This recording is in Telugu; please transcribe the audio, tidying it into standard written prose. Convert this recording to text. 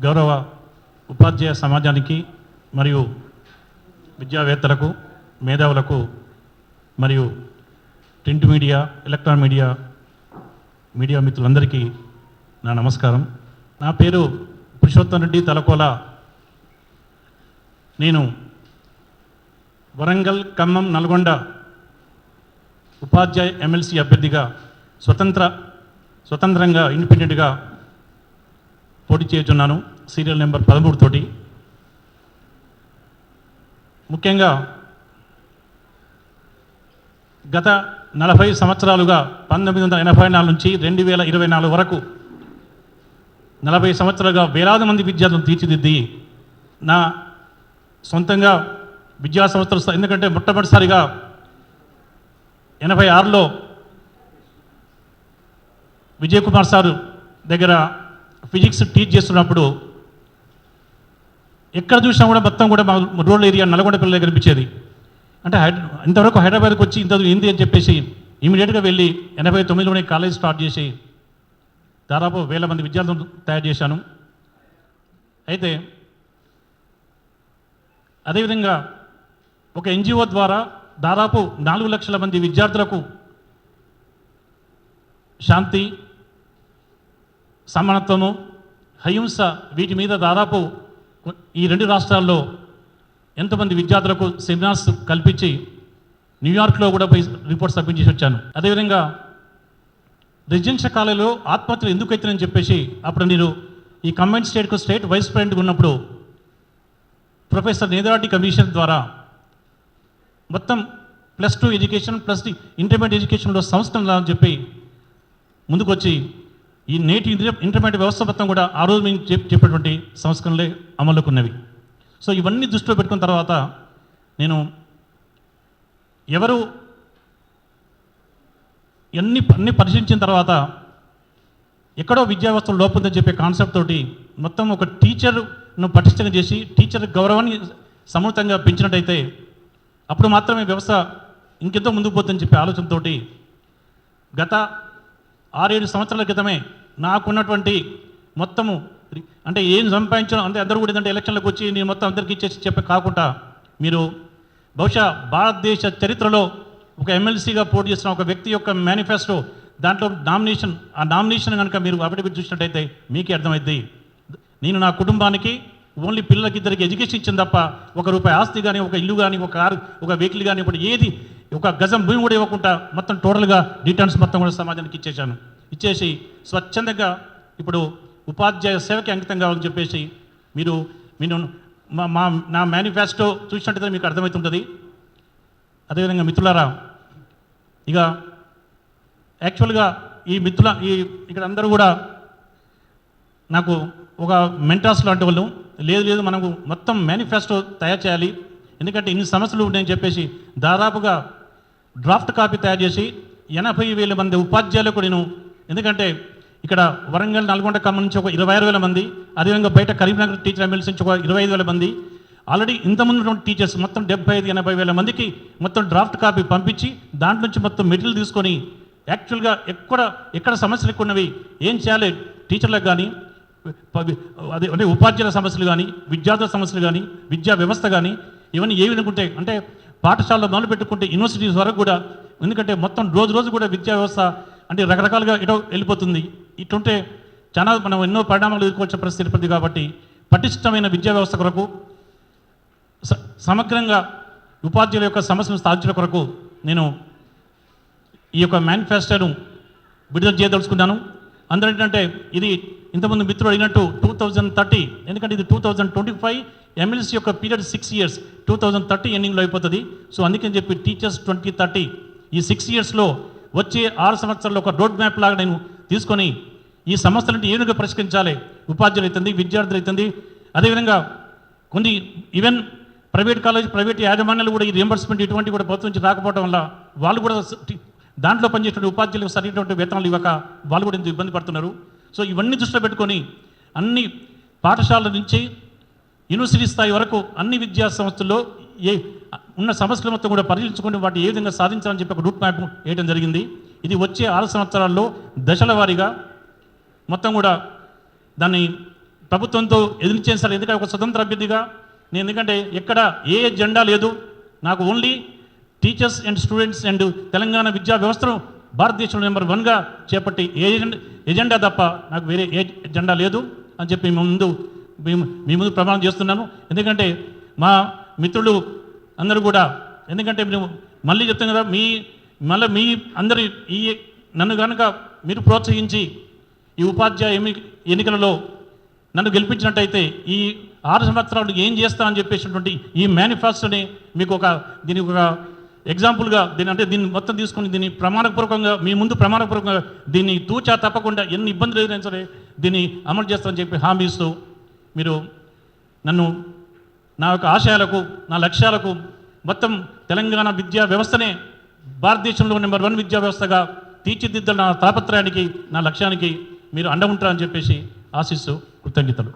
గౌరవ ఉపాధ్యాయ సమాజానికి మరియు విద్యావేత్తలకు, మేధావులకు మరియు ప్రింట్ మీడియా, ఎలక్ట్రానిక్ మీడియా మిత్రులందరికీ నా నమస్కారం. నా పేరు పురుషోత్తం రెడ్డి తలకోల. నేను వరంగల్, ఖమ్మం, నల్గొండ ఉపాధ్యాయ ఎమ్మెల్సీ అభ్యర్థిగా స్వతంత్రంగా ఇండిపెండెంట్గా పోటీ చేస్తున్నాను సీరియల్ నెంబర్ 13 తోటి. ముఖ్యంగా గత 40 సంవత్సరాలుగా 1984 నుంచి 2024 వరకు 40 సంవత్సరాలుగా వేలాది మంది విద్యార్థులను తీర్చిదిద్ది నా సొంతంగా విద్యా సంస్థలు, ఎందుకంటే మొట్టమొదటిసారిగా 86లో విజయ్ కుమార్ సార్ దగ్గర ఫిజిక్స్ టీచ్ చేస్తున్నప్పుడు ఎక్కడ చూసినా కూడా మొత్తం కూడా మా రూరల్ ఏరియా నల్గొండ పిల్లలే కనిపించేది. అంటే ఇంతవరకు హైదరాబాద్కి వచ్చి ఇంత ఏంది అని చెప్పేసి ఇమీడియట్గా వెళ్ళి 89లోనే కాలేజ్ స్టార్ట్ చేసి దాదాపు 1000 మంది విద్యార్థులను తయారు చేశాను. అయితే అదేవిధంగా ఒక ఎన్జిఓ ద్వారా దాదాపు 4 లక్షల మంది విద్యార్థులకు శాంతి, సమానత్వము, అహింస వీటి మీద దాదాపు ఈ 2 రాష్ట్రాల్లో ఎంతోమంది విద్యార్థులకు సెమినార్స్ కల్పించి న్యూయార్క్లో కూడా పోయి రిపోర్ట్ సబ్మిట్ చేసి వచ్చాను. అదేవిధంగా రెసిడెన్షియల్ కాలేజీలో ఆత్మహత్యలు ఎందుకు అవుతాయని చెప్పేసి అప్పుడు నేను ఈ కంబైన్డ్ స్టేట్ వైస్ ప్రెసిడెంట్గా ఉన్నప్పుడు ప్రొఫెసర్ నేదాటి కమిషన్ ద్వారా మొత్తం +2 ఎడ్యుకేషన్ + ఇంటర్మీడియట్ ఎడ్యుకేషన్లో సంస్థలు అని చెప్పి ముందుకొచ్చి ఈ నేటి ఇంటర్మీడియట్ వ్యవస్థ మొత్తం కూడా ఆ రోజు మేము చెప్పేటువంటి సంస్కరణలే అమల్లోకి ఉన్నవి. సో ఇవన్నీ దృష్టిలో పెట్టుకున్న తర్వాత నేను అన్ని పరిశీలించిన తర్వాత ఎక్కడో విద్యా వ్యవస్థలో లోపం ఉందని చెప్పే కాన్సెప్ట్ తోటి మొత్తం ఒక టీచర్ను పటిష్టంగా చేసి టీచర్ గౌరవాన్ని సమృద్ధంగా పెంచినట్టయితే అప్పుడు మాత్రమే వ్యవస్థ ఇంకెంతో ముందుకు పోతుందని చెప్పే ఆలోచనతో గత 6-7 సంవత్సరాల క్రితమే నాకున్నటువంటి మొత్తము అంటే ఏం సంపాదించడం అంటే అందరూ కూడా ఏంటంటే ఎలక్షన్లకు వచ్చి నేను మొత్తం అందరికీ ఇచ్చేసి చెప్పే కాకుండా మీరు బహుశా భారతదేశ చరిత్రలో ఒక ఎమ్మెల్సీగా పోటీ చేస్తున్న ఒక వ్యక్తి యొక్క మేనిఫెస్టో దాంట్లో నామినేషన్ కనుక మీరు అఫిడవిట్ చూసినట్టయితే మీకే అర్థమైంది. నేను నా కుటుంబానికి ఓన్లీ పిల్లలకి ఇద్దరికి ఎడ్యుకేషన్ ఇచ్చింది తప్ప ₹1 ఆస్తి కానీ, ఒక ఇల్లు కానీ, ఒక కారు, ఒక వెహికల్ కానీ, ఇప్పుడు ఏది ఒక గజం భూమి కూడా ఇవ్వకుండా మొత్తం టోటల్గా రిటర్న్స్ మొత్తం కూడా సమాజానికి ఇచ్చేసి స్వచ్ఛందంగా ఇప్పుడు ఉపాధ్యాయ సేవకి అంకితం కావాలని చెప్పేసి మీరు నా మేనిఫెస్టో చూసినట్టయితే మీకు అర్థమవుతుంటుంది. అదేవిధంగా మిత్రులారా, ఇక యాక్చువల్గా ఇక్కడ అందరూ కూడా నాకు ఒక మెంటార్స్ లాంటి వాళ్ళు లేదు మనకు మొత్తం మేనిఫెస్టో తయారు చేయాలి, ఎందుకంటే ఇన్ని సమస్యలు ఉన్నాయని చెప్పేసి దాదాపుగా డ్రాఫ్ట్ కాపీ తయారు చేసి 80,000 మంది ఉపాధ్యాయులకు నేను, ఎందుకంటే ఇక్కడ వరంగల్, నల్గొండ, ఖమ్మం నుంచి ఒక 26,000 మంది, అదేవిధంగా బయట కరీంనగర్ టీచర్ ఎమ్మెల్సీ నుంచి ఒక 25,000 మంది, ఆల్రెడీ ఇంతకుముందు ఉన్నటువంటి టీచర్స్ మొత్తం 75,000-80,000 మందికి మొత్తం డ్రాఫ్ట్ కాపీ పంపించి దాంట్లో నుంచి మొత్తం మెటీరియల్ తీసుకొని యాక్చువల్గా ఎక్కడ సమస్యలు ఎక్కువ ఉన్నవి, ఏం చేయాలి టీచర్లకు కానీ, అంటే ఉపాధ్యాయుల సమస్యలు కానీ, విద్యార్థుల సమస్యలు కానీ, విద్యా వ్యవస్థ కానీ ఇవన్నీ ఏ విధంగా ఉంటాయి అంటే పాఠశాలలో మొదలు పెట్టుకుంటే యూనివర్సిటీస్ వరకు కూడా, ఎందుకంటే మొత్తం రోజు కూడా విద్యా వ్యవస్థ అంటే రకరకాలుగా ఎటో వెళ్ళిపోతుంది. ఇటుంటే చాలా మనం ఎన్నో పరిణామాలు ఎదుర్కోవాల్సిన పరిస్థితి ఏర్పడింది. కాబట్టి పటిష్టమైన విద్యా వ్యవస్థ కొరకు, సమగ్రంగా ఉపాధ్యాయుల యొక్క సమస్యలను సాధించడం కొరకు నేను ఈ యొక్క మేనిఫెస్టోను విడుదల చేయదలుచుకున్నాను. అందరూ ఏంటంటే ఇది ఇంతకుముందు మిత్రుడు అడిగినట్టు 2030, ఎందుకంటే ఇది 2025 ఎమ్మెల్సీ యొక్క పీరియడ్ 6 years, 2030 ఎండింగ్లో అయిపోతుంది. సో అందుకని చెప్పి టీచర్స్ 2030 ఈ 6 yearsలో వచ్చే 6 సంవత్సరాల్లో ఒక రోడ్ మ్యాప్ లాగా నేను తీసుకొని ఈ సమస్యలంటే ఏ విధంగా పరిష్కరించాలి, ఉపాధ్యాయులు అవుతుంది, విద్యార్థులు అవుతుంది, అదేవిధంగా కొన్ని ఈవెన్ ప్రైవేట్ కాలేజ్, ప్రైవేట్ యాజమాన్యాలు కూడా ఈ రియంబర్స్మెంట్ ఇటువంటి కూడా ప్రభుత్వం నుంచి రాకపోవడం వల్ల వాళ్ళు కూడా దాంట్లో పనిచేసిన ఉపాధ్యాయులకు సరైనటువంటి వేతనాలు ఇవ్వక వాళ్ళు కూడా ఇబ్బంది పడుతున్నారు. సో ఇవన్నీ దృష్టిలో పెట్టుకొని అన్ని పాఠశాలల నుంచి యూనివర్సిటీ స్థాయి వరకు అన్ని విద్యా సంస్థల్లో ఉన్న సమస్యలు మొత్తం కూడా పరిశీలించుకొని వాటి ఏ విధంగా సాధించాలని చెప్పి ఒక రూట్ మ్యాప్ వేయడం జరిగింది. ఇది వచ్చే 6 సంవత్సరాల్లో దశల వారీగా మొత్తం కూడా దాన్ని ప్రభుత్వంతో ఎదిరించాను సార్. ఎందుకంటే ఒక స్వతంత్ర అభ్యర్థిగా నేను, ఎందుకంటే ఎక్కడ ఏ జెండా లేదు నాకు, only teachers and students and Telangana విద్యా వ్యవస్థను భారతదేశంలో నెంబర్ 1గా చేపట్టి ఎజెండా తప్ప నాకు వేరే ఏ ఎజెండా లేదు అని చెప్పి మీ ముందు ప్రమాణం చేస్తున్నాను. ఎందుకంటే మా మిత్రులు అందరూ కూడా, ఎందుకంటే మేము మళ్ళీ చెప్తాం కదా, మళ్ళీ మీ అందరి నన్ను కనుక మీరు ప్రోత్సహించి ఈ ఉపాధ్యాయ ఎన్నికలలో నన్ను గెలిపించినట్టయితే ఈ 6 సంవత్సరాలు ఏం చేస్తా అని చెప్పేసినటువంటి ఈ మేనిఫెస్టోని మీకు దీనికి ఒక ఎగ్జాంపుల్గా దీన్ని మొత్తం తీసుకొని దీన్ని ప్రమాణపూర్వకంగా మీ ముందు ప్రమాణపూర్వకంగా దీన్ని తూచా తప్పకుండా ఎన్ని ఇబ్బందులు ఎదురైనా సరే దీన్ని అమలు చేస్తామని చెప్పి హామీ ఇస్తూ మీరు నన్ను నా యొక్క ఆశయాలకు, నా లక్ష్యాలకు, మొత్తం తెలంగాణ విద్యా వ్యవస్థనే భారతదేశంలో నెంబర్ 1 విద్యా వ్యవస్థగా తీర్చిదిద్దాల నా తాపత్రయానికి, నా లక్ష్యానికి మీరు అండ ఉంటారని చెప్పేసి ఆశిస్తూ కృతజ్ఞతలు.